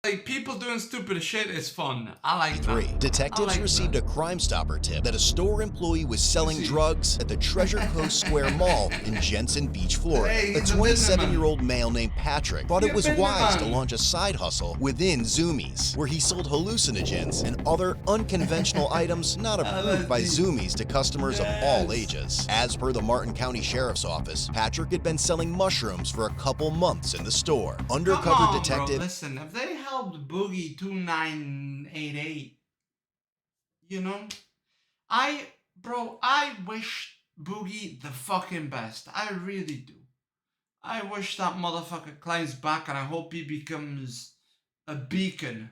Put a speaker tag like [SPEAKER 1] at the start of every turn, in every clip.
[SPEAKER 1] Like, people doing stupid shit is fun. I like
[SPEAKER 2] Three,
[SPEAKER 1] that.
[SPEAKER 2] detectives received a Crime Stopper tip that a store employee was selling drugs at the Treasure Coast Square Mall in Jensen Beach, Florida.
[SPEAKER 1] Hey,
[SPEAKER 2] A
[SPEAKER 1] he's a
[SPEAKER 2] 27-year-old male named Patrick thought it
[SPEAKER 1] He's a
[SPEAKER 2] was wise to
[SPEAKER 1] businessman.
[SPEAKER 2] launch a side hustle within Zoomies, where he sold hallucinogens and other unconventional items not approved by Zoomies to customers of all ages. As per the Martin County Sheriff's Office, Patrick had been selling mushrooms for a couple months in the store. Undercover
[SPEAKER 1] Come on,
[SPEAKER 2] detective.
[SPEAKER 1] bro. Listen, if they helped Boogie 2988, you know, I wish Boogie the fucking best. I really do. I wish that motherfucker climbs back, and I hope he becomes a beacon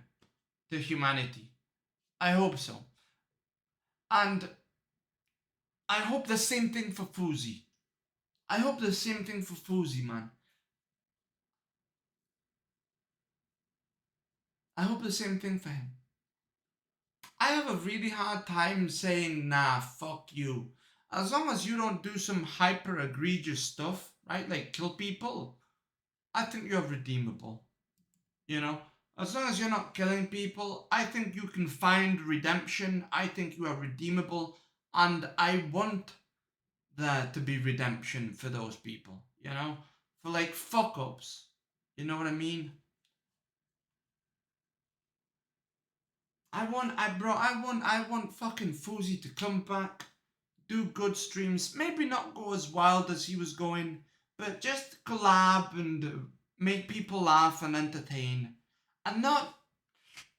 [SPEAKER 1] to humanity. I hope so. And I hope the same thing for Fuzi. I hope the same thing for Fuzi, man. I hope the same thing for him. I have a really hard time saying, nah, fuck you. As long as you don't do some hyper egregious stuff, right? Like kill people, I think you're redeemable. You know? As long as you're not killing people, I think you can find redemption. I think you are redeemable. And I want there to be redemption for those people, you know? For like fuck ups. You know what I mean? I want fucking Fuzi to come back, do good streams, maybe not go as wild as he was going, but just collab and make people laugh and entertain, and not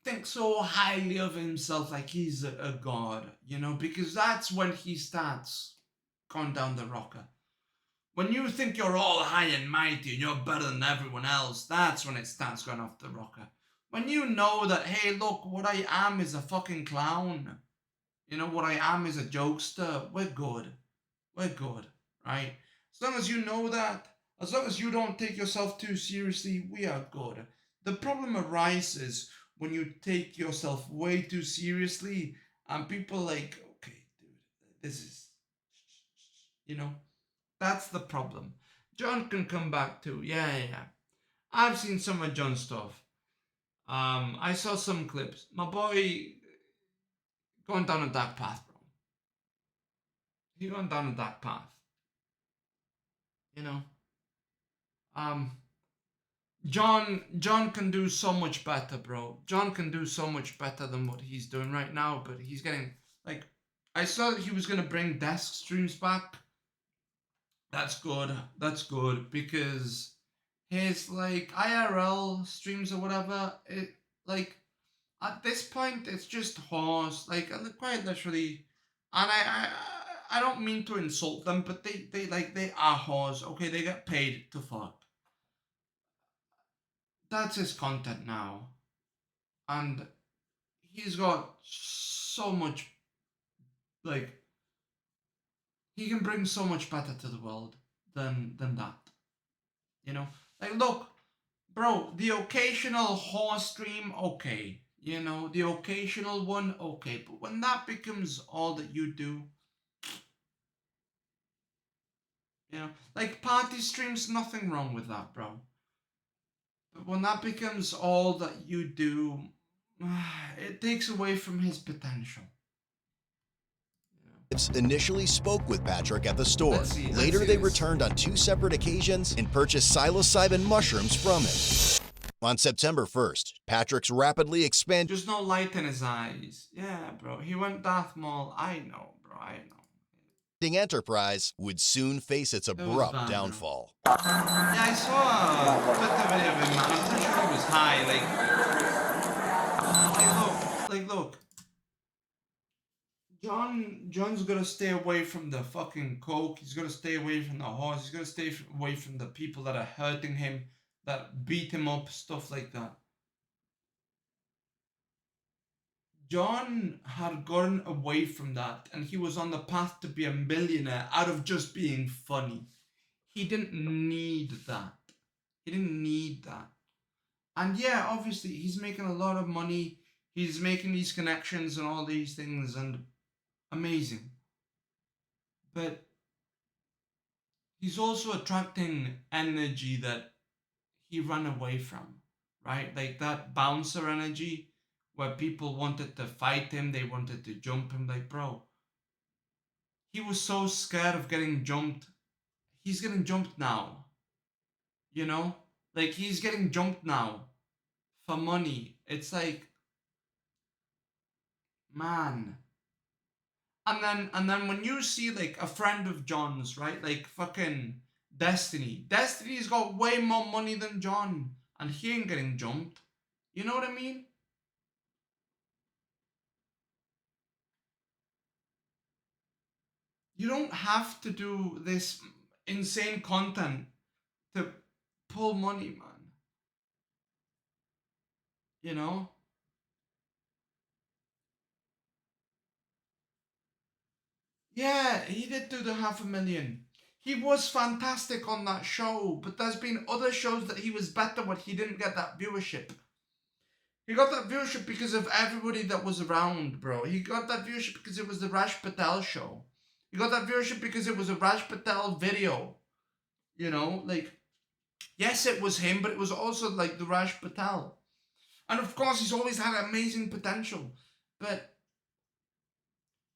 [SPEAKER 1] think so highly of himself like he's a god, you know, because that's when he starts going down the rocker. When you think you're all high and mighty and you're better than everyone else, that's when it starts going off the rocker. When you know that, hey, look, what I am is a fucking clown. You know, what I am is a jokester. We're good. We're good, right? As long as you know that, as long as you don't take yourself too seriously, we are good. The problem arises when you take yourself way too seriously and people like, okay, dude, this is, you know, that's the problem. John can come back too. Yeah. I've seen some of John's stuff. I saw some clips. My boy going down a dark path, bro. He going down a dark path. You know. Um, John can do so much better, bro. John can do so much better than what he's doing right now, but he's getting like I saw that he was gonna bring desk streams back. That's good. That's good because his like IRL streams or whatever, it like at this point it's just horse, like quite literally. And I don't mean to insult them, but they are horse. Okay, they get paid to fuck. That's his content now, and he's got so much like he can bring so much better to the world than that. You know, like look, bro, the occasional horse stream, okay. You know, the occasional one, okay. But when that becomes all that you do, you know, like party streams, nothing wrong with that, bro. But when that becomes all that you do, it takes away from his potential.
[SPEAKER 2] Initially spoke with Patrick at the store.
[SPEAKER 1] Let's see
[SPEAKER 2] Later, they
[SPEAKER 1] this.
[SPEAKER 2] returned on 2 separate occasions and purchased psilocybin mushrooms from him. On September 1st, Patrick's rapidly expanding
[SPEAKER 1] Just no light in his eyes. Yeah, bro. He went Darth Maul. I know, bro. I know.
[SPEAKER 2] enterprise would soon face its abrupt
[SPEAKER 1] bad, bro.
[SPEAKER 2] downfall.
[SPEAKER 1] Yeah, I saw a Twitter video of him, man. I'm pretty sure he was high. Look. John's gotta stay away from the fucking coke. He's gotta stay away from the horse. He's gotta stay away from the people that are hurting him, that beat him up, stuff like that. John had gotten away from that, and he was on the path to be a millionaire out of just being funny. He didn't need that. He didn't need that. And yeah, obviously, he's making a lot of money. He's making these connections and all these things, and amazing. But he's also attracting energy that he ran away from, right? Like that bouncer energy where people wanted to fight him, they wanted to jump him. Like, bro, he was so scared of getting jumped. He's getting jumped now. You know? Like, he's getting jumped now for money. It's like, man. And then when you see like a friend of John's, right? Like fucking Destiny. Destiny's got way more money than John. And he ain't getting jumped. You know what I mean? You don't have to do this insane content to pull money, man. You know? Yeah, he did do the 500,000. He was fantastic on that show, but there's been other shows that he was better but he didn't get that viewership. He got that viewership because of everybody that was around, bro. He got that viewership because it was the Raj Patel show. He got that viewership because it was a Raj Patel video. You know, like, yes, it was him, but it was also like the Raj Patel. And of course, he's always had amazing potential. But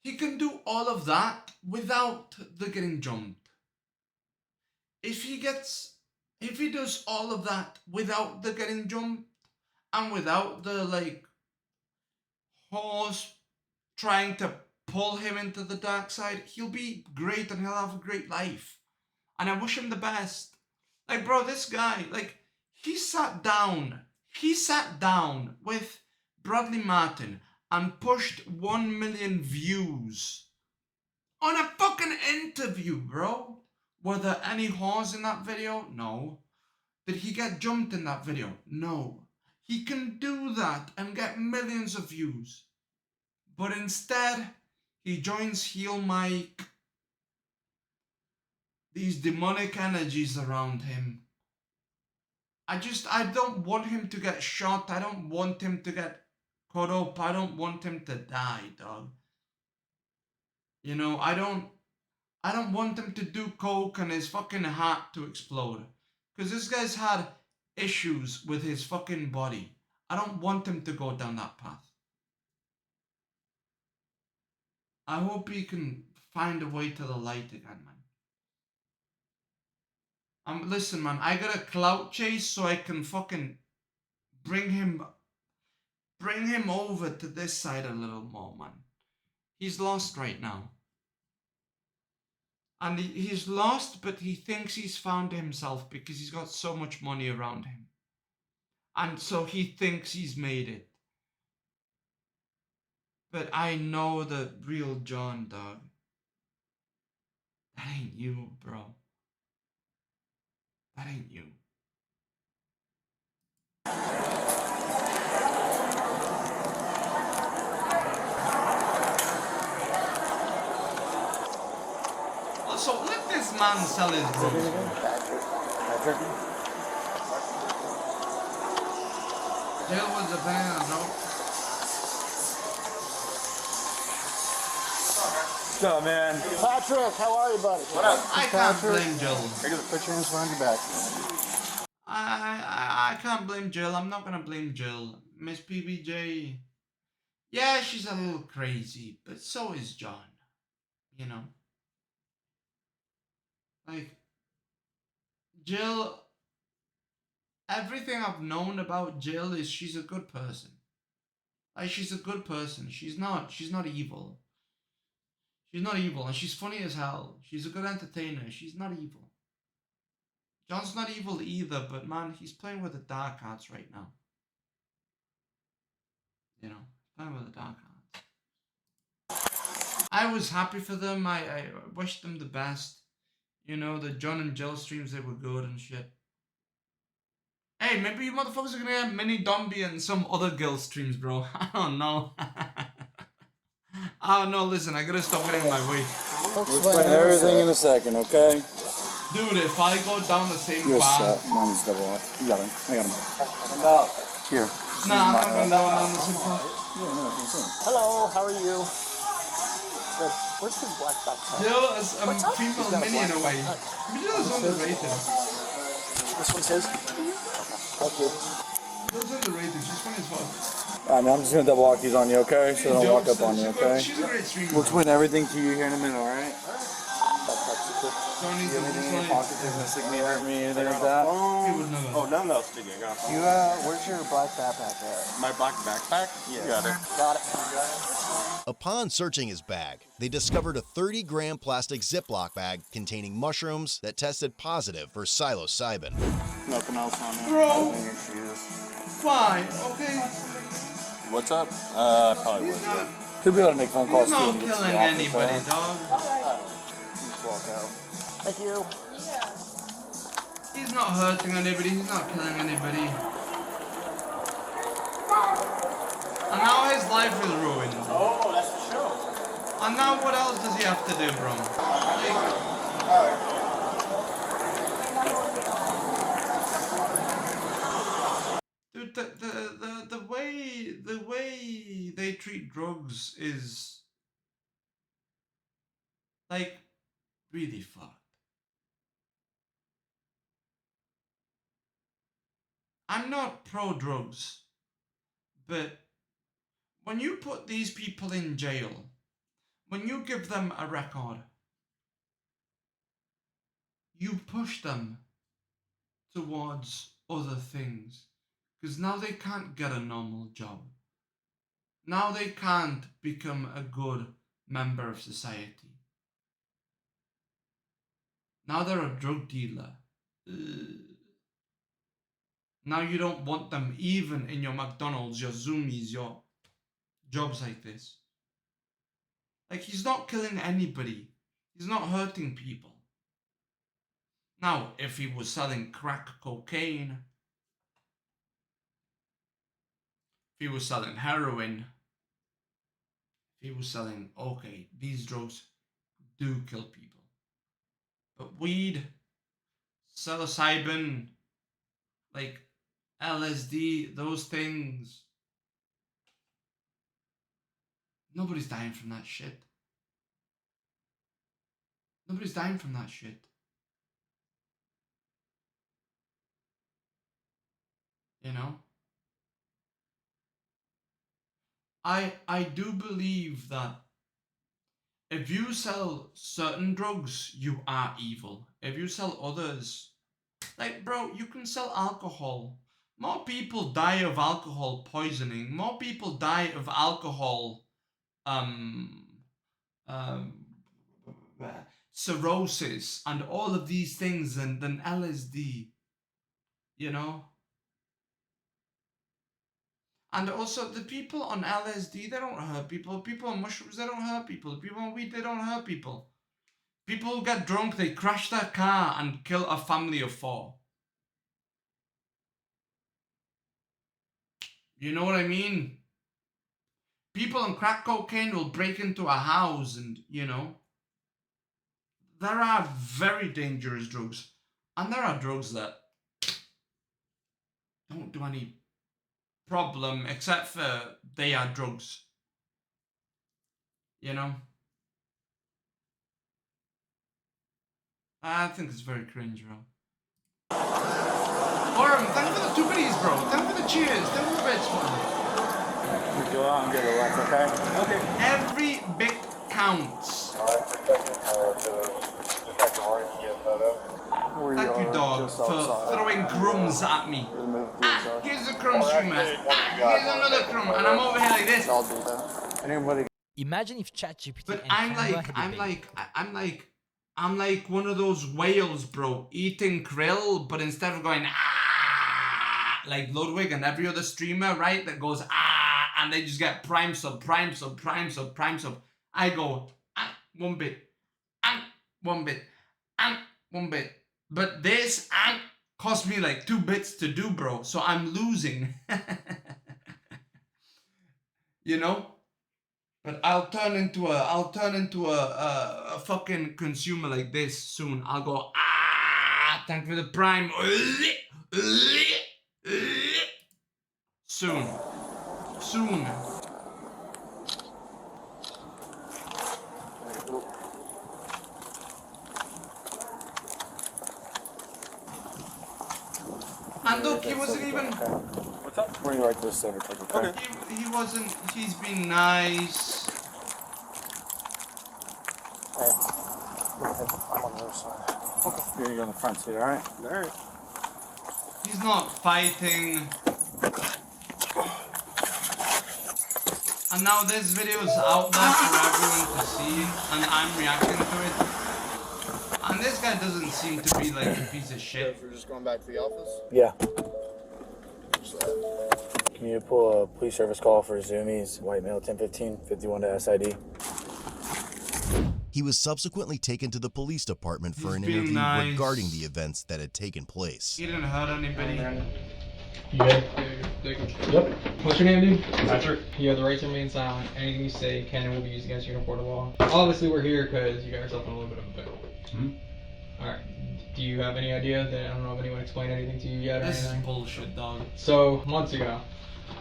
[SPEAKER 1] he can do all of that without the getting jumped. If he does all of that without the getting jumped and without the like horse trying to pull him into the dark side, he'll be great and he'll have a great life. And I wish him the best. Like, bro, this guy, like, he sat down with Bradley Martin and pushed 1 million views on a fucking interview, bro. Were there any whores in that video? No. Did he get jumped in that video? No. He can do that and get millions of views. But instead, he joins Heel Mike. These demonic energies around him. I don't want him to get shot. I don't want him to get caught up. I don't want him to die, dog. You know, I don't want him to do coke and his fucking heart to explode. Because this guy's had issues with his fucking body. I don't want him to go down that path. I hope he can find a way to the light again, man. Listen, man, I got a clout chase so I can fucking bring him over to this side a little more, man. He's lost right now. And he's lost, but he thinks he's found himself because he's got so much money around him. And so he thinks he's made it. But I know the real John, dog. That ain't you, bro. That ain't you. Also, let this man sell his rooms. Jill was a band, no?
[SPEAKER 3] What's up, man?
[SPEAKER 4] Patrick, how are you, buddy?
[SPEAKER 3] What up?
[SPEAKER 1] I can't blame Jill.
[SPEAKER 4] You're gonna put your hands behind your back.
[SPEAKER 1] I can't blame Jill. I'm not gonna blame Jill. Miss PBJ. Yeah, she's a little crazy, but so is John. You know? Like, Jill, everything I've known about Jill is she's a good person. Like, she's a good person. She's not evil. She's not evil, and she's funny as hell. She's a good entertainer. She's not evil. John's not evil either, but man, he's playing with the dark arts right now. You know, playing with the dark arts. I was happy for them. I wished them the best. You know, the John and Jill streams, they were good and shit. Hey, maybe you motherfuckers are gonna get Mini Dombie and some other girl streams, bro. I don't know. Oh no, listen, I gotta stop getting my weight.
[SPEAKER 3] We'll explain everything in a second, okay?
[SPEAKER 1] Dude, if I go down the same
[SPEAKER 3] You're
[SPEAKER 1] path...
[SPEAKER 3] set. Mine's double off. You got him. I got him. I'm out. Here.
[SPEAKER 1] Nah, I'm not going down the same path.
[SPEAKER 3] Yeah, no, it's insane.
[SPEAKER 4] Hello, how are you? Good. Where's the black box?
[SPEAKER 1] Jill is a female minion away. Jill is underrated.
[SPEAKER 4] This one's his? Okay. Thank you.
[SPEAKER 1] Those underrated. She's funny as fuck.
[SPEAKER 3] Alright, man, I'm just gonna double walk these on you, okay? So I don't walk up on you, okay?
[SPEAKER 1] She's a great streamer.
[SPEAKER 3] We'll explain everything to you here in a minute, alright?
[SPEAKER 1] Don't need
[SPEAKER 3] Do you have anything in your pocket that's gonna stick me, hurt me, anything like that?
[SPEAKER 1] He would never.
[SPEAKER 5] Oh, none of those sticking. I got a phone.
[SPEAKER 3] You, where's your black backpack at?
[SPEAKER 5] My black backpack? Yeah. You got it.
[SPEAKER 3] Got it.
[SPEAKER 2] Upon searching his bag, they discovered a 30-gram plastic Ziploc bag containing mushrooms that tested positive for psilocybin.
[SPEAKER 3] Nothing else on it.
[SPEAKER 1] Bro.
[SPEAKER 3] Nothing in your shoes.
[SPEAKER 1] Fine, okay.
[SPEAKER 5] What's up? Probably
[SPEAKER 1] He's
[SPEAKER 5] would.
[SPEAKER 1] not,
[SPEAKER 3] Could be able to make phone calls
[SPEAKER 1] he's
[SPEAKER 3] too.
[SPEAKER 1] not
[SPEAKER 3] and get to
[SPEAKER 1] killing
[SPEAKER 3] the office,
[SPEAKER 1] anybody,
[SPEAKER 3] huh?
[SPEAKER 1] dog.
[SPEAKER 3] Just walk out. Thank you.
[SPEAKER 1] He's not hurting anybody, he's not killing anybody. And now his life is ruined.
[SPEAKER 5] Oh, that's the show.
[SPEAKER 1] And now what else does he have to do, bro? Dude, the way they treat drugs is like really fucked. I'm not pro drugs, but when you put these people in jail, when you give them a record, you push them towards other things. Because now they can't get a normal job. Now they can't become a good member of society. Now they're a drug dealer. Now you don't want them even in your McDonald's, your Zoomies, your jobs like this. Like, he's not killing anybody. He's not hurting people. Now, if he was selling crack cocaine, if he was selling heroin, if he was selling, okay, these drugs do kill people. But weed, psilocybin, like LSD, those things, nobody's dying from that shit. Nobody's dying from that shit. You know? I do believe that if you sell certain drugs, you are evil. If you sell others, like, bro, you can sell alcohol. More people die of alcohol poisoning. More people die of alcohol, cirrhosis, and all of these things than LSD. You know? And also, the people on LSD, they don't hurt people. People on mushrooms, they don't hurt people. People on weed, they don't hurt people. People who get drunk, they crash their car and kill a family of 4. You know what I mean? People on crack cocaine will break into a house and, you know. There are very dangerous drugs. And there are drugs that don't do any problem except for they are drugs. You know? I think it's very cringe, bro. Oram, thank you for the 2 biddies, bro. Thank you for the cheers. Thank you for the bits, man.
[SPEAKER 3] We go out and get a left, okay? Okay.
[SPEAKER 1] Every bit counts. Thank you, dog, for throwing crumbs at me. Ah, here's a crumb streamer. Ah, here's another crumb. And I'm over here like this.
[SPEAKER 3] I'll do that. Anybody?
[SPEAKER 6] Imagine if ChatGPT
[SPEAKER 1] But
[SPEAKER 6] and
[SPEAKER 1] I'm
[SPEAKER 6] Canva had a
[SPEAKER 1] like one of those whales, bro, eating krill, but instead of going like Ludwig and every other streamer, right, that goes and they just get prime sub, I go 1 bit, 1 bit, 1 bit. But this cost me like 2 bits to do, bro. So I'm losing. You know? But I'll turn into a fucking consumer like this soon. I'll go, thank you for the prime. Soon. And look, he wasn't even...
[SPEAKER 5] What's up?
[SPEAKER 3] We're gonna write this over quick, okay?
[SPEAKER 5] Okay.
[SPEAKER 1] He wasn't. He's been nice.
[SPEAKER 3] Alright. Go ahead. I'm on the other side. Okay. You're gonna go in the front seat, alright?
[SPEAKER 5] Alright.
[SPEAKER 1] He's not fighting. And now this video is out there for everyone to see, and I'm reacting to it. And this guy doesn't seem to be like a piece of shit.
[SPEAKER 7] We're just going back to the office?
[SPEAKER 3] Yeah. Can you pull a police service call for Zoomies, white male 1015, 51 to SID?
[SPEAKER 2] He was subsequently taken to the police department for
[SPEAKER 1] He's
[SPEAKER 2] an
[SPEAKER 1] being
[SPEAKER 2] interview
[SPEAKER 1] nice.
[SPEAKER 2] regarding the events that had taken place.
[SPEAKER 1] He didn't hurt anybody.
[SPEAKER 8] You good? Yep. What's your name, dude?
[SPEAKER 5] Patrick.
[SPEAKER 8] You have the right to remain silent. Anything you say can and will be used against you in a court of law. Obviously, we're here because you got yourself in a little bit of a pickle. Alright. Do you have any idea that, I don't know if anyone explained anything to you yet or
[SPEAKER 1] This is
[SPEAKER 8] anything?
[SPEAKER 1] bullshit, dog.
[SPEAKER 8] So, months ago,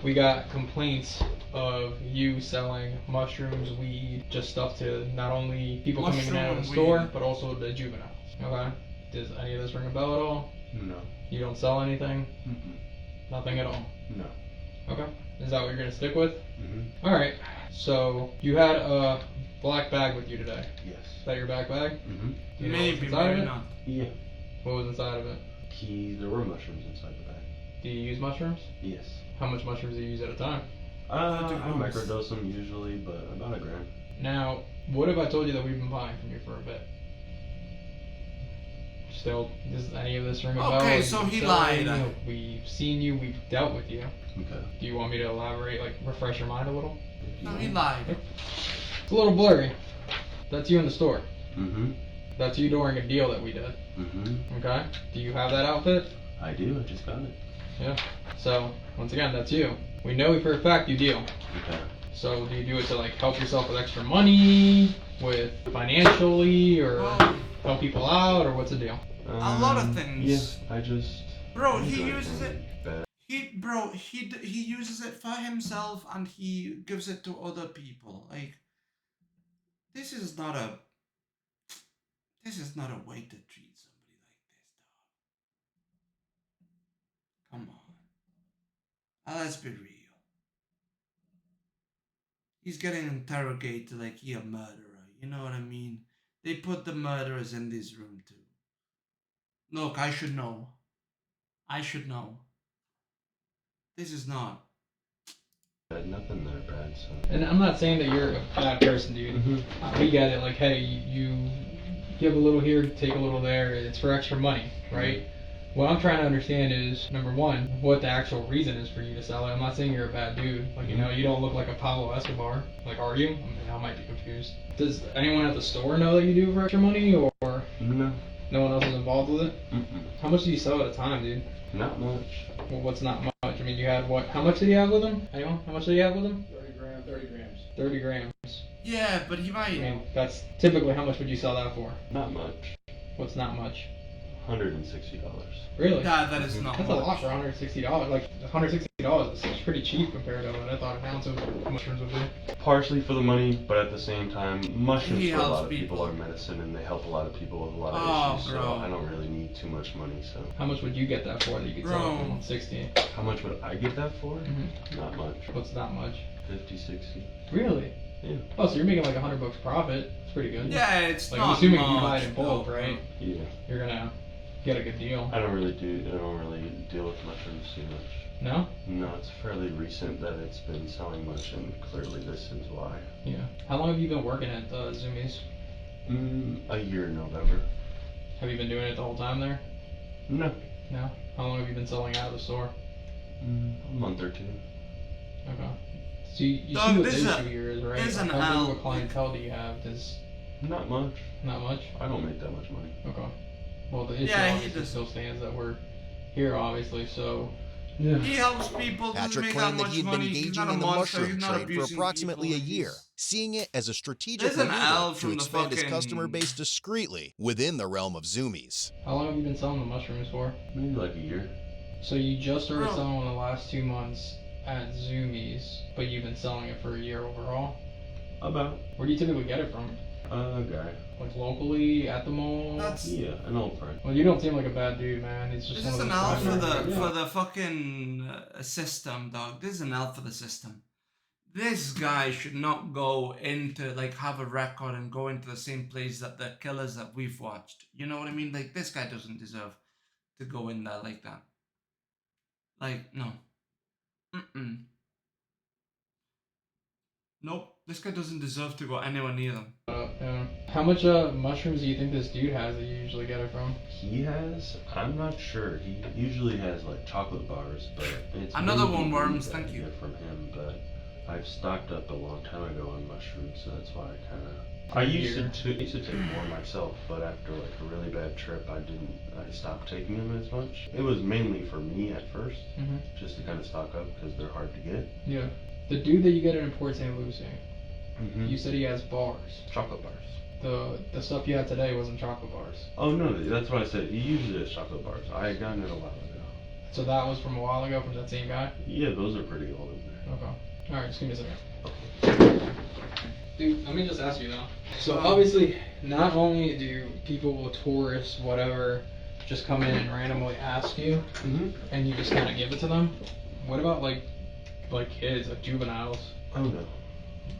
[SPEAKER 8] we got complaints of you selling mushrooms, weed, just stuff to not only people coming in and out of the
[SPEAKER 1] Mushroom,
[SPEAKER 8] store,
[SPEAKER 1] weed.
[SPEAKER 8] but also the juveniles. Okay? Does any of this ring a bell at all?
[SPEAKER 5] No.
[SPEAKER 8] You don't sell anything? Nothing at all?
[SPEAKER 5] No.
[SPEAKER 8] Okay. Is that what you're gonna stick with?
[SPEAKER 5] Mm-hmm.
[SPEAKER 8] Alright. So, you had a black bag with you today.
[SPEAKER 5] Yes.
[SPEAKER 8] Is that your backpack?
[SPEAKER 5] Mm-hmm.
[SPEAKER 8] Do you know what's
[SPEAKER 1] Maybe,
[SPEAKER 8] inside of
[SPEAKER 1] maybe
[SPEAKER 8] it?
[SPEAKER 1] not.
[SPEAKER 5] Yeah.
[SPEAKER 8] What was inside of it?
[SPEAKER 5] There were mushrooms inside the bag.
[SPEAKER 8] Do you use mushrooms?
[SPEAKER 5] Yes.
[SPEAKER 8] How much mushrooms do you use at a time?
[SPEAKER 5] I microdose them usually, but about a gram.
[SPEAKER 8] Now, what if I told you that we've been buying from you for a bit? Still, does any of this ring a bell?
[SPEAKER 1] Okay,
[SPEAKER 8] Like,
[SPEAKER 1] so
[SPEAKER 8] you've
[SPEAKER 1] he
[SPEAKER 8] been
[SPEAKER 1] lied.
[SPEAKER 8] selling, We've seen you, we've dealt with you.
[SPEAKER 5] Okay.
[SPEAKER 8] Do you want me to elaborate, like refresh your mind a little?
[SPEAKER 1] No, he lied.
[SPEAKER 8] It's a little blurry. That's you in the store.
[SPEAKER 5] Mm-hmm.
[SPEAKER 8] That's you during a deal that we did.
[SPEAKER 5] Mm-hmm.
[SPEAKER 8] Okay? Do you have that outfit?
[SPEAKER 5] I do. I just got it.
[SPEAKER 8] Yeah. So, once again, that's you. We know for a fact you deal.
[SPEAKER 5] Okay.
[SPEAKER 8] So, do you do it to like help yourself with extra money, with financially, or
[SPEAKER 1] Well,
[SPEAKER 8] help people out, or what's the deal?
[SPEAKER 1] a lot of things.
[SPEAKER 5] Yeah. I just.
[SPEAKER 1] Bro,
[SPEAKER 5] I
[SPEAKER 1] he
[SPEAKER 5] don't
[SPEAKER 1] uses
[SPEAKER 5] do
[SPEAKER 1] it.
[SPEAKER 5] anything bad.
[SPEAKER 1] He uses it for himself and he gives it to other people. Like, this is not a way to treat somebody like this, dog. Come on. Let's be real. He's getting interrogated like he a murderer. You know what I mean? They put the murderers in this room too. Look, I should know. This is not.
[SPEAKER 5] Nothing there, Brad. So.
[SPEAKER 8] And I'm not saying that you're a bad person, dude.
[SPEAKER 5] Mm-hmm.
[SPEAKER 8] We get it. Like, hey, you give a little here, take a little there. It's for extra money, right? What I'm trying to understand is, number one, what the actual reason is for you to sell it. I'm not saying you're a bad dude. Like, you know, you don't look like a Pablo Escobar. Like, are you? I mean, I might be confused. Does anyone at the store know that you do it for extra money, or
[SPEAKER 5] No.
[SPEAKER 8] no one else is involved with it?
[SPEAKER 5] Mm-mm.
[SPEAKER 8] How much do you sell at a time, dude?
[SPEAKER 5] Not much.
[SPEAKER 8] Well, what's not much? I mean, you had what? How much did you have with him? Anyone? How much did you have with him?
[SPEAKER 7] 30 grams.
[SPEAKER 8] 30 grams.
[SPEAKER 1] Yeah, but he
[SPEAKER 8] I
[SPEAKER 1] might.
[SPEAKER 8] mean, that's typically how much would you sell that for?
[SPEAKER 5] Not much.
[SPEAKER 8] What's not much?
[SPEAKER 5] $160.
[SPEAKER 8] Really?
[SPEAKER 1] Yeah, that is not
[SPEAKER 8] That's a
[SPEAKER 1] much.
[SPEAKER 8] lot for $160. Like $160 is pretty cheap compared to what I thought an ounce of mushrooms would be.
[SPEAKER 5] Partially for the money, but at the same time, mushrooms
[SPEAKER 1] He
[SPEAKER 5] for a
[SPEAKER 1] helps
[SPEAKER 5] lot of people
[SPEAKER 1] people.
[SPEAKER 5] are medicine, and they help a lot of people with a lot of
[SPEAKER 1] Oh,
[SPEAKER 5] issues.
[SPEAKER 1] bro.
[SPEAKER 5] So I don't really need too much money. So
[SPEAKER 8] How much would you get that for that you could sell it
[SPEAKER 1] Bro.
[SPEAKER 8] for 160?
[SPEAKER 5] how much would I get that for?
[SPEAKER 8] Mm-hmm.
[SPEAKER 5] Not much.
[SPEAKER 8] What's not much?
[SPEAKER 5] 50, 60.
[SPEAKER 8] Really?
[SPEAKER 5] Yeah.
[SPEAKER 8] Oh, so you're making like $100 profit. It's pretty good.
[SPEAKER 1] Yeah, it's
[SPEAKER 8] Like,
[SPEAKER 1] not
[SPEAKER 8] I'm assuming
[SPEAKER 1] much.
[SPEAKER 8] you buy it in bulk,
[SPEAKER 1] though.
[SPEAKER 8] right?
[SPEAKER 5] Yeah.
[SPEAKER 8] You're gonna get a good deal.
[SPEAKER 5] I don't really deal with mushrooms too much.
[SPEAKER 8] No?
[SPEAKER 5] No, it's fairly recent that it's been selling much, and clearly this is why.
[SPEAKER 8] Yeah. How long have you been working at Zoomies?
[SPEAKER 5] A year in November.
[SPEAKER 8] Have you been doing it the whole time there?
[SPEAKER 5] No.
[SPEAKER 8] No. How long have you been selling out of the store?
[SPEAKER 5] A month or two.
[SPEAKER 8] Okay. So you
[SPEAKER 1] Doug,
[SPEAKER 8] see what the
[SPEAKER 1] this is a-
[SPEAKER 8] issue here is, right?
[SPEAKER 1] this is an
[SPEAKER 8] How big of
[SPEAKER 1] L.
[SPEAKER 8] a clientele do you have? Does
[SPEAKER 5] Not much.
[SPEAKER 8] not much?
[SPEAKER 5] I don't make that much money.
[SPEAKER 8] Okay. Well, the issue
[SPEAKER 1] Yeah, he
[SPEAKER 8] obviously
[SPEAKER 1] does.
[SPEAKER 8] still stands that we're here, obviously. So
[SPEAKER 5] Yeah.
[SPEAKER 1] He helps people. Doesn't
[SPEAKER 2] Patrick
[SPEAKER 1] make that
[SPEAKER 2] claimed that
[SPEAKER 1] much
[SPEAKER 2] he had been
[SPEAKER 1] money. He's
[SPEAKER 2] engaging
[SPEAKER 1] not a
[SPEAKER 2] in the
[SPEAKER 1] monster.
[SPEAKER 2] mushroom
[SPEAKER 1] He's not
[SPEAKER 2] trade for
[SPEAKER 1] abusing
[SPEAKER 2] approximately a
[SPEAKER 1] people.
[SPEAKER 2] year,
[SPEAKER 1] He's-
[SPEAKER 2] seeing it as a strategic
[SPEAKER 1] There's an
[SPEAKER 2] maneuver
[SPEAKER 1] L
[SPEAKER 2] to
[SPEAKER 1] from the
[SPEAKER 2] expand his
[SPEAKER 1] fucking-
[SPEAKER 2] customer base discreetly within the realm of Zoomies.
[SPEAKER 8] how long have you been selling the mushrooms for?
[SPEAKER 5] Maybe like a year.
[SPEAKER 8] So you just started
[SPEAKER 1] Bro.
[SPEAKER 8] selling in the last 2 months at Zoomies, but you've been selling it for a year overall.
[SPEAKER 5] About.
[SPEAKER 8] Where do you typically get it from?
[SPEAKER 5] Guy.
[SPEAKER 8] Like locally at the mall?
[SPEAKER 1] That's
[SPEAKER 5] Yeah, an old friend.
[SPEAKER 8] Well, you don't seem like a bad dude, man. He's just
[SPEAKER 1] this
[SPEAKER 8] one
[SPEAKER 1] is
[SPEAKER 8] of
[SPEAKER 1] an
[SPEAKER 8] those
[SPEAKER 1] L
[SPEAKER 8] guys
[SPEAKER 1] for
[SPEAKER 8] where-
[SPEAKER 1] the for the fucking system, dog. This is an L for the system. This guy should not go into like have a record and go into the same place that the killers that we've watched. You know what I mean? Like this guy doesn't deserve to go in there like that. Like no. Nope. This guy doesn't deserve to go anywhere near them.
[SPEAKER 8] Yeah. How much mushrooms do you think this dude has that you usually get it from?
[SPEAKER 5] He has, I'm not sure. He usually has like chocolate bars, but it's
[SPEAKER 1] Another
[SPEAKER 5] maybe
[SPEAKER 1] one, Worms,
[SPEAKER 5] weed that
[SPEAKER 1] thank
[SPEAKER 5] I
[SPEAKER 1] you.
[SPEAKER 5] get from him, but I've stocked up a long time ago on mushrooms, so that's why I used to take more myself, but after like a really bad trip, I stopped taking them as much. It was mainly for me at first, just to kind of stock up because they're hard to get.
[SPEAKER 8] Yeah. The dude that you get in Port St. Lucie,
[SPEAKER 5] Mm-hmm.
[SPEAKER 8] you said he has bars.
[SPEAKER 5] Chocolate bars.
[SPEAKER 8] The stuff you had today wasn't chocolate bars.
[SPEAKER 5] Oh no, that's what I said. He usually has chocolate bars. I had gotten it a while ago.
[SPEAKER 8] So that was from a while ago from that same guy?
[SPEAKER 5] Yeah, those are pretty old in there.
[SPEAKER 8] Okay. Alright, just give me a second. Dude, let me just ask you though. So obviously, not only do people, tourists, whatever, just come in and randomly ask you, and you just kind of give it to them. What about like kids, like juveniles?
[SPEAKER 5] Oh no.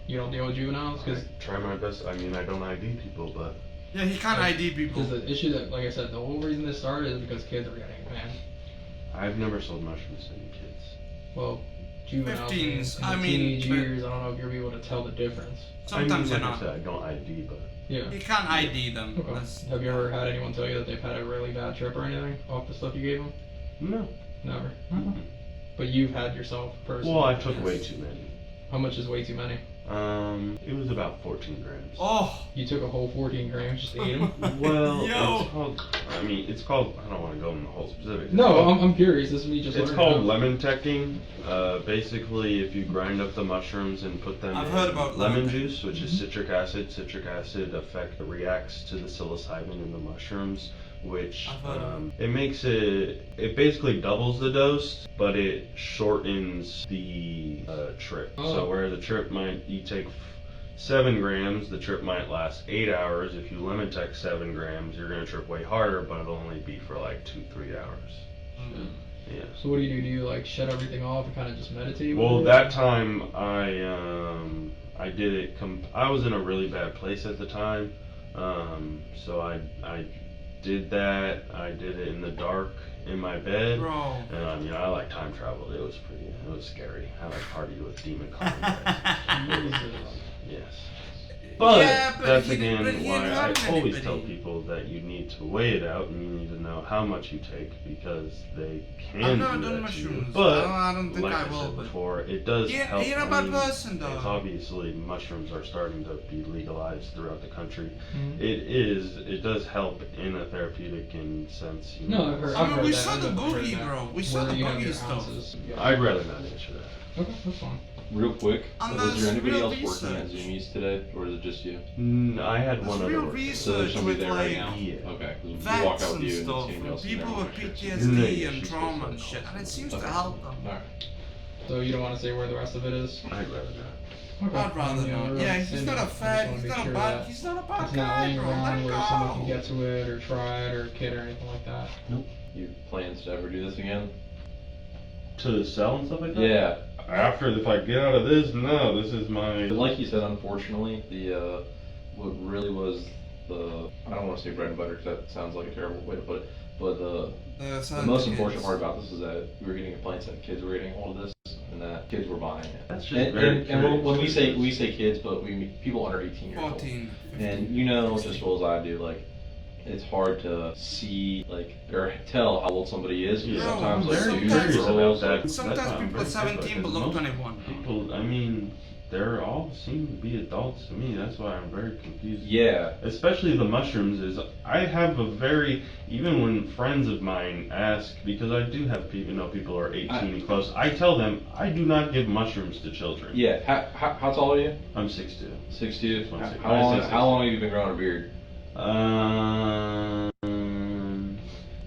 [SPEAKER 8] You don't deal with juveniles?
[SPEAKER 5] I
[SPEAKER 8] Because
[SPEAKER 5] try my best. I mean, I don't ID people, but
[SPEAKER 1] Yeah, he can't ID people.
[SPEAKER 8] the issue that, like I said, the whole reason this started is because kids are getting it, man.
[SPEAKER 5] I've never sold mushrooms to any kids.
[SPEAKER 8] Well, juveniles,
[SPEAKER 1] 15s,
[SPEAKER 8] in the
[SPEAKER 1] I mean,
[SPEAKER 8] teenage
[SPEAKER 1] but-
[SPEAKER 8] years, I don't know if you'll be able to tell the difference.
[SPEAKER 1] Sometimes
[SPEAKER 5] I mean,
[SPEAKER 1] you're
[SPEAKER 5] like
[SPEAKER 1] not.
[SPEAKER 5] I said, I don't ID, but
[SPEAKER 8] Yeah.
[SPEAKER 1] You can't ID them.
[SPEAKER 8] Okay.
[SPEAKER 1] That's-
[SPEAKER 8] Have you ever had anyone tell you that they've had a really bad trip or anything off the stuff you gave them?
[SPEAKER 5] no.
[SPEAKER 8] Never. But you've had yourself personally.
[SPEAKER 5] Well, I took way too many.
[SPEAKER 8] How much is way too many?
[SPEAKER 5] It was about 14 grams.
[SPEAKER 1] Oh,
[SPEAKER 8] You took a whole 14 grams, just ate them?
[SPEAKER 5] Well,
[SPEAKER 1] Yo.
[SPEAKER 5] it's called. I don't want to go into the whole specifics.
[SPEAKER 8] No,
[SPEAKER 5] It's called-
[SPEAKER 8] I'm curious. This is me just
[SPEAKER 5] It's
[SPEAKER 8] learning
[SPEAKER 5] called
[SPEAKER 8] how-
[SPEAKER 5] lemon teching. Basically, if you grind up the mushrooms and put them
[SPEAKER 1] I've
[SPEAKER 5] in
[SPEAKER 1] heard about
[SPEAKER 5] lemon
[SPEAKER 1] lemon
[SPEAKER 5] juice, which is citric acid. Citric acid reacts to the psilocybin in the mushrooms, which
[SPEAKER 1] I've heard of
[SPEAKER 5] it makes it. It basically doubles the dose, but it shortens the trip.
[SPEAKER 8] Oh.
[SPEAKER 5] So where the trip you take 7 grams, the trip might last 8 hours. If you lemon tech 7 grams, you're gonna trip way harder, but it'll only be for like 2-3 hours. Yeah.
[SPEAKER 8] So what do? Do you like shut everything off and kind of just meditate? with
[SPEAKER 5] Well,
[SPEAKER 8] it?
[SPEAKER 5] that time I did it. I was in a really bad place at the time, so I did that. I did it in the dark in my bed,
[SPEAKER 1] bro.
[SPEAKER 5] and I like time traveled. It was scary. I like partied with demon contacts. Yes. But
[SPEAKER 1] Yeah, but
[SPEAKER 5] that's
[SPEAKER 1] he didn't-
[SPEAKER 5] again
[SPEAKER 1] but he
[SPEAKER 5] why
[SPEAKER 1] didn't
[SPEAKER 5] I
[SPEAKER 1] hurt
[SPEAKER 5] always
[SPEAKER 1] anybody.
[SPEAKER 5] tell people that you need to weigh it out and you need to know how much you take because they can
[SPEAKER 1] I've never
[SPEAKER 5] do
[SPEAKER 1] done
[SPEAKER 5] that to you.
[SPEAKER 1] mushrooms.
[SPEAKER 5] But
[SPEAKER 1] I don't think
[SPEAKER 5] like
[SPEAKER 1] I
[SPEAKER 5] I
[SPEAKER 1] will,
[SPEAKER 5] said
[SPEAKER 1] but-
[SPEAKER 5] before, it does
[SPEAKER 1] You're-
[SPEAKER 5] help.
[SPEAKER 1] you're a
[SPEAKER 5] I
[SPEAKER 1] bad
[SPEAKER 5] mean,
[SPEAKER 1] person, though.
[SPEAKER 5] It's obviously mushrooms are starting to be legalized throughout the country.
[SPEAKER 8] Mhm.
[SPEAKER 5] It does help in a therapeutic sense.
[SPEAKER 8] No, I've heard.
[SPEAKER 1] I mean,
[SPEAKER 8] heard
[SPEAKER 1] we
[SPEAKER 8] that.
[SPEAKER 1] saw
[SPEAKER 8] I've
[SPEAKER 1] the
[SPEAKER 8] never heard
[SPEAKER 1] boogie,
[SPEAKER 8] that.
[SPEAKER 1] bro. We saw
[SPEAKER 8] Where
[SPEAKER 1] the
[SPEAKER 8] you have
[SPEAKER 1] boogie
[SPEAKER 8] your
[SPEAKER 1] stuff.
[SPEAKER 8] ounces.
[SPEAKER 5] I'd rather not answer that.
[SPEAKER 8] Okay, that's fine.
[SPEAKER 9] Real quick,
[SPEAKER 1] And
[SPEAKER 9] was
[SPEAKER 1] that's
[SPEAKER 9] there anybody
[SPEAKER 1] real
[SPEAKER 9] else working at
[SPEAKER 1] research.
[SPEAKER 9] Zoomies today, or is it just you?
[SPEAKER 5] I had
[SPEAKER 1] There's
[SPEAKER 5] one other
[SPEAKER 1] real
[SPEAKER 5] worker.
[SPEAKER 9] So there's
[SPEAKER 1] research
[SPEAKER 9] somebody
[SPEAKER 1] with
[SPEAKER 9] there right
[SPEAKER 1] like
[SPEAKER 9] now?
[SPEAKER 5] Yeah.
[SPEAKER 9] Okay, 'cause we walk
[SPEAKER 1] vets
[SPEAKER 9] out with
[SPEAKER 1] and
[SPEAKER 9] you and
[SPEAKER 1] stuff,
[SPEAKER 9] see anybody
[SPEAKER 1] and
[SPEAKER 9] else in
[SPEAKER 1] people
[SPEAKER 9] there,
[SPEAKER 1] with
[SPEAKER 9] we'll make sure.
[SPEAKER 1] PTSD
[SPEAKER 5] Yeah,
[SPEAKER 1] and
[SPEAKER 5] she's
[SPEAKER 1] trauma and
[SPEAKER 5] supposed to
[SPEAKER 1] shit, and it seems
[SPEAKER 9] Okay.
[SPEAKER 1] to help them.
[SPEAKER 9] Alright.
[SPEAKER 8] So you don't want to say where the rest of it is?
[SPEAKER 5] I'd rather not.
[SPEAKER 8] Okay.
[SPEAKER 1] I'd rather
[SPEAKER 8] Yeah,
[SPEAKER 1] not.
[SPEAKER 8] really
[SPEAKER 1] Yeah, he's
[SPEAKER 8] thin.
[SPEAKER 1] not a
[SPEAKER 8] I just
[SPEAKER 1] fat.
[SPEAKER 8] wanna
[SPEAKER 1] He's
[SPEAKER 8] make
[SPEAKER 1] not a
[SPEAKER 8] sure
[SPEAKER 1] bad.
[SPEAKER 8] that
[SPEAKER 1] He's not a bad
[SPEAKER 8] It's not
[SPEAKER 1] guy,
[SPEAKER 8] laying
[SPEAKER 1] bro. Let
[SPEAKER 8] around
[SPEAKER 1] him
[SPEAKER 8] where someone can
[SPEAKER 1] go.
[SPEAKER 8] get to it or try it or a kid or anything like that.
[SPEAKER 9] You plans to ever do this again?
[SPEAKER 5] To sell and stuff like that?
[SPEAKER 9] Yeah.
[SPEAKER 5] After, if I get out of this, no, this is my.
[SPEAKER 9] Like you said, unfortunately, the what really was the, I don't want to say bread and butter because that sounds like a terrible way to put it, but the most unfortunate part about this is that we were getting complaints that kids were getting hold of this and that kids were buying it.
[SPEAKER 5] That's just
[SPEAKER 9] And,
[SPEAKER 5] very
[SPEAKER 9] when we
[SPEAKER 5] curious.
[SPEAKER 9] say kids, but we mean people under 18 years old.
[SPEAKER 1] 14.
[SPEAKER 9] And you know just as well as I do, like, it's hard to see, like, or tell how old somebody is. Because
[SPEAKER 5] Yeah,
[SPEAKER 9] sometimes,
[SPEAKER 1] I'm
[SPEAKER 9] like,
[SPEAKER 1] very
[SPEAKER 9] dudes
[SPEAKER 1] curious
[SPEAKER 9] or
[SPEAKER 5] about
[SPEAKER 9] girls,
[SPEAKER 5] that.
[SPEAKER 9] like,
[SPEAKER 1] Sometimes
[SPEAKER 5] That's why I'm
[SPEAKER 1] people are
[SPEAKER 5] very
[SPEAKER 1] 17 but
[SPEAKER 5] because
[SPEAKER 1] look
[SPEAKER 5] most
[SPEAKER 1] 21.
[SPEAKER 5] People, I mean, they're all seem to be adults to me. That's why I'm very confused.
[SPEAKER 9] yeah.
[SPEAKER 5] Especially the mushrooms is, I have a very, even when friends of mine ask, because I do have people, people are 18 and close, I tell them, I do not give mushrooms to children.
[SPEAKER 9] Yeah. How tall are you?
[SPEAKER 5] I'm 6'2".
[SPEAKER 9] 6'2".
[SPEAKER 5] One sec-
[SPEAKER 9] How
[SPEAKER 5] I
[SPEAKER 9] long?
[SPEAKER 5] say
[SPEAKER 9] How long have you been growing a beard?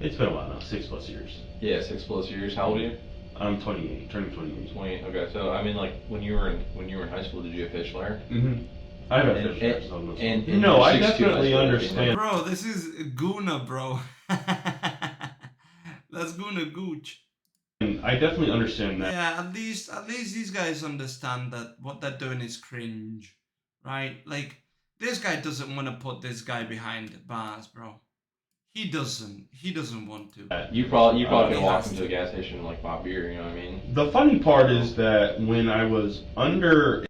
[SPEAKER 5] It's been a while now, 6+ years.
[SPEAKER 9] Yeah, 6+ years. How old are you?
[SPEAKER 5] I'm 28, turning 28.
[SPEAKER 9] 20. Okay, so I mean, like when you were in high school, did you have facial hair?
[SPEAKER 5] Mm-hmm. I've had
[SPEAKER 9] And-
[SPEAKER 5] fishing on this
[SPEAKER 9] and-
[SPEAKER 5] one.
[SPEAKER 9] and
[SPEAKER 5] No,
[SPEAKER 9] you're
[SPEAKER 5] I
[SPEAKER 9] 6'2",
[SPEAKER 5] definitely
[SPEAKER 9] that's what I
[SPEAKER 5] understand.
[SPEAKER 1] Bro, this is Guna, bro. That's Guna Gooch.
[SPEAKER 5] I definitely understand that.
[SPEAKER 1] Yeah, at least these guys understand that what they're doing is cringe, right? Like, this guy doesn't want to put this guy behind bars, bro. He doesn't want to.
[SPEAKER 9] You probably
[SPEAKER 1] he
[SPEAKER 9] could walk
[SPEAKER 1] has
[SPEAKER 9] into
[SPEAKER 1] to.
[SPEAKER 9] a gas station and like buy beer. You know what I mean?
[SPEAKER 5] The funny part is that when I was underage,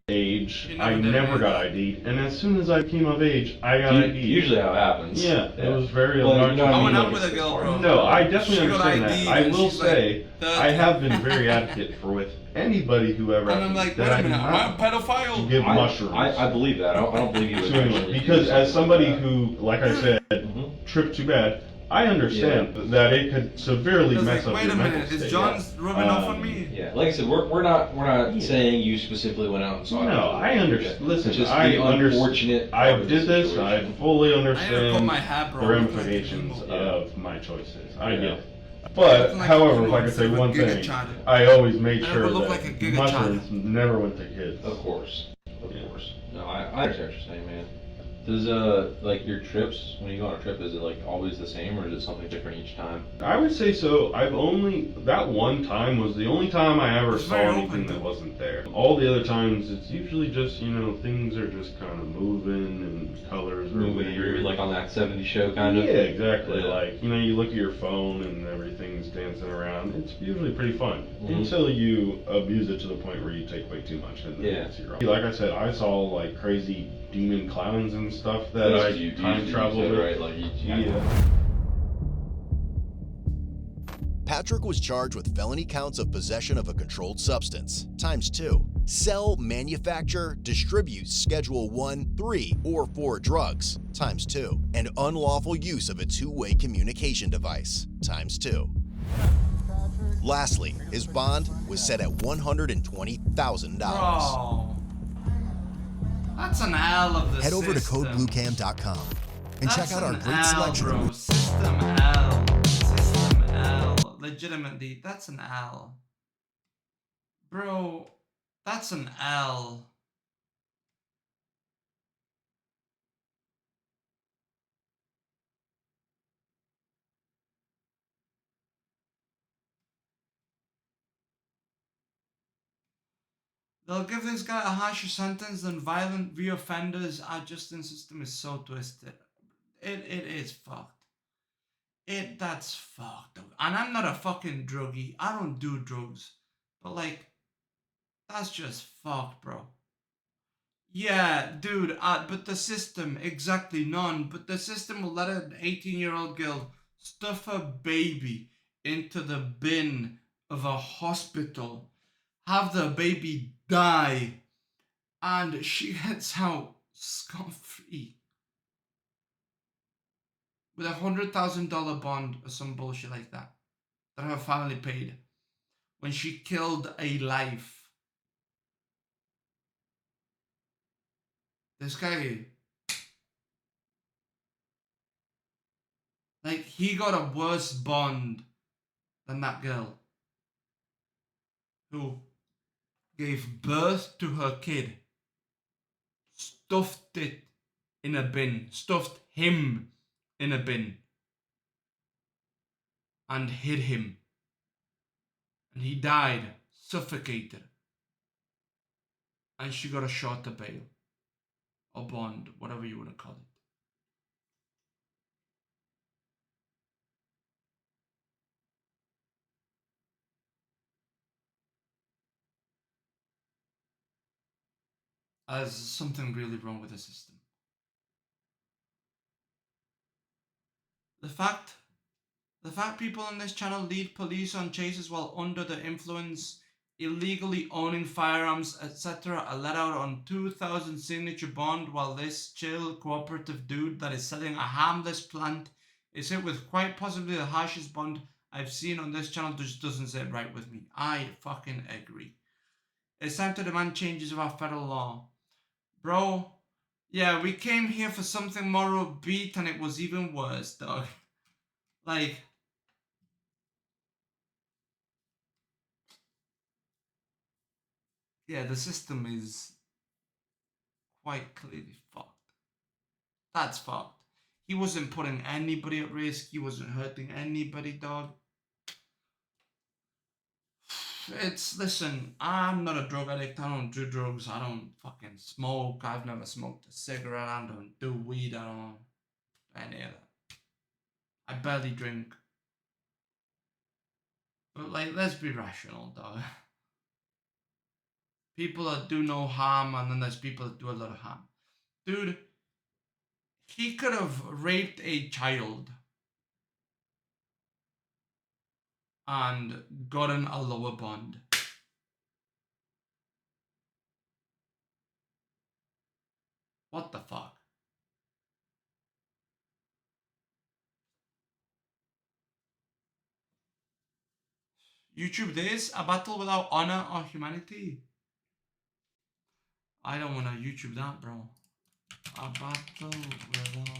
[SPEAKER 1] You
[SPEAKER 5] I
[SPEAKER 1] never did
[SPEAKER 5] never
[SPEAKER 1] either.
[SPEAKER 5] got ID'd, and as soon as I came of age, I got ID'd.
[SPEAKER 9] Usually how it happens.
[SPEAKER 5] Yeah, it was very
[SPEAKER 9] Well, you
[SPEAKER 5] obnoxious.
[SPEAKER 9] know what
[SPEAKER 1] I
[SPEAKER 9] I
[SPEAKER 1] went
[SPEAKER 9] mean?
[SPEAKER 1] out
[SPEAKER 9] Like,
[SPEAKER 1] with a girl, bro.
[SPEAKER 5] No, I definitely
[SPEAKER 1] She got
[SPEAKER 5] understand
[SPEAKER 1] ID'd
[SPEAKER 5] that. I
[SPEAKER 1] and
[SPEAKER 5] will
[SPEAKER 1] she's
[SPEAKER 5] say,
[SPEAKER 1] like 30.
[SPEAKER 5] I have been very advocate for with anybody who ever
[SPEAKER 1] And I'm like, wait
[SPEAKER 5] that
[SPEAKER 1] a
[SPEAKER 5] I do
[SPEAKER 1] minute, am I a
[SPEAKER 5] not
[SPEAKER 1] pedophile?
[SPEAKER 5] give mushrooms.
[SPEAKER 9] I believe that. I don't believe you would
[SPEAKER 5] to anyone.
[SPEAKER 9] actually do
[SPEAKER 5] Because as
[SPEAKER 9] something
[SPEAKER 5] somebody
[SPEAKER 9] like that.
[SPEAKER 5] who, like I said,
[SPEAKER 9] Mhm.
[SPEAKER 5] tripped too bad, I understand that it could severely
[SPEAKER 1] I was
[SPEAKER 5] mess
[SPEAKER 1] like,
[SPEAKER 5] up
[SPEAKER 1] wait
[SPEAKER 5] your
[SPEAKER 1] a
[SPEAKER 5] mental
[SPEAKER 1] minute, is
[SPEAKER 5] state.
[SPEAKER 1] John's rubbing off on me?
[SPEAKER 9] Yeah, like I said, we're not saying you specifically went out and saw it.
[SPEAKER 5] No, I understand. Listen,
[SPEAKER 9] It's just
[SPEAKER 5] I
[SPEAKER 9] the unfortunate.
[SPEAKER 5] I
[SPEAKER 9] part of the
[SPEAKER 5] did this. I
[SPEAKER 9] situation.
[SPEAKER 5] fully
[SPEAKER 1] I need to
[SPEAKER 5] understand
[SPEAKER 1] cut my hair, bro.
[SPEAKER 5] the
[SPEAKER 1] I'm looking like a
[SPEAKER 5] ramifications
[SPEAKER 1] bimbo.
[SPEAKER 5] of my choices. I
[SPEAKER 9] Yeah.
[SPEAKER 5] get it. But,
[SPEAKER 1] Looking like a
[SPEAKER 5] however,
[SPEAKER 1] bimbo
[SPEAKER 5] if I could
[SPEAKER 1] instead
[SPEAKER 5] say
[SPEAKER 1] of a
[SPEAKER 5] one
[SPEAKER 1] giga
[SPEAKER 5] thing,
[SPEAKER 1] chad.
[SPEAKER 5] I always made
[SPEAKER 1] I
[SPEAKER 5] sure
[SPEAKER 1] never look
[SPEAKER 5] that
[SPEAKER 1] like a giga
[SPEAKER 5] mushrooms never went to kids.
[SPEAKER 9] Of course.
[SPEAKER 5] Yeah.
[SPEAKER 9] No, I understand what you're saying, man. Does like your trips, when you go on a trip, is it like always the same, or is it something different each time?
[SPEAKER 5] I would say so. I've only that one time was the only time I ever
[SPEAKER 1] It's
[SPEAKER 5] saw
[SPEAKER 1] very
[SPEAKER 5] anything
[SPEAKER 1] open,
[SPEAKER 5] that
[SPEAKER 1] though.
[SPEAKER 5] wasn't there. All the other times, it's usually just things are just kind of moving and colors are
[SPEAKER 9] Moving,
[SPEAKER 5] weird.
[SPEAKER 9] like on that '70s show, kind of.
[SPEAKER 5] Yeah, exactly.
[SPEAKER 9] Yeah.
[SPEAKER 5] Like you look at your phone and everything's dancing around. It's usually pretty fun
[SPEAKER 9] Mhm.
[SPEAKER 5] until you abuse it to the point where you take way too much, and then
[SPEAKER 9] Yeah.
[SPEAKER 5] it's your own. Like I said, I saw like crazy demon clowns and stuff that I
[SPEAKER 9] You
[SPEAKER 5] time traveled
[SPEAKER 9] said,
[SPEAKER 5] with.
[SPEAKER 9] right? Like
[SPEAKER 5] Yeah.
[SPEAKER 2] Patrick was charged with felony counts of possession of a controlled substance, ×2. Sell, manufacture, distribute Schedule 1, 3, or 4 drugs, ×2. And unlawful use of a two-way communication device, ×2. Lastly, his bond was set at $120,000.
[SPEAKER 1] Bro. That's an L of the
[SPEAKER 2] Head over to
[SPEAKER 1] system.
[SPEAKER 2] codebluecam.com and check
[SPEAKER 1] That's
[SPEAKER 2] out our
[SPEAKER 1] an
[SPEAKER 2] great
[SPEAKER 1] L,
[SPEAKER 2] selection
[SPEAKER 1] bro.
[SPEAKER 2] of
[SPEAKER 1] System L. System L. Legitimately, that's an L. Bro, that's an L. They'll give this guy a harsher sentence than violent reoffenders. Our justice system is so twisted. It is fucked. That's fucked. And I'm not a fucking druggie. I don't do drugs. But like, that's just fucked, bro. Yeah, dude, but the system, exactly, none. But the system will let an 18-year-old girl stuff a baby into the bin of a hospital, have the baby die, and she gets out scot-free with $100,000 bond or some bullshit like that her family paid when she killed a life. This guy, like, he got a worse bond than that girl who gave birth to her kid, stuffed it in a bin, stuffed him in a bin, and hid him. And he died, suffocated. And she got a shorter bail, or bond, whatever you want to call it. There's something really wrong with the system. The fact people on this channel lead police on chases while under the influence, illegally owning firearms, etc. are let out on 2,000 signature bond, while this chill, cooperative dude that is selling a harmless plant is hit with quite possibly the harshest bond I've seen on this channel. Just doesn't sit right with me. I fucking agree. It's time to demand changes of our federal law. Bro, yeah, we came here for something more upbeat and it was even worse, dog. Like, yeah, the system is quite clearly fucked. That's fucked. He wasn't putting anybody at risk. He wasn't hurting anybody, dog. Listen, I'm not a drug addict. I don't do drugs. I don't fucking smoke. I've never smoked a cigarette. I don't do weed. I don't do any of that. I barely drink. But, like, let's be rational, dog. People that do no harm, and then there's people that do a lot of harm. Dude, he could have raped a child and gotten a lower bond. What the fuck? YouTube this? A battle without honor or humanity? I don't want to YouTube that, bro. A battle without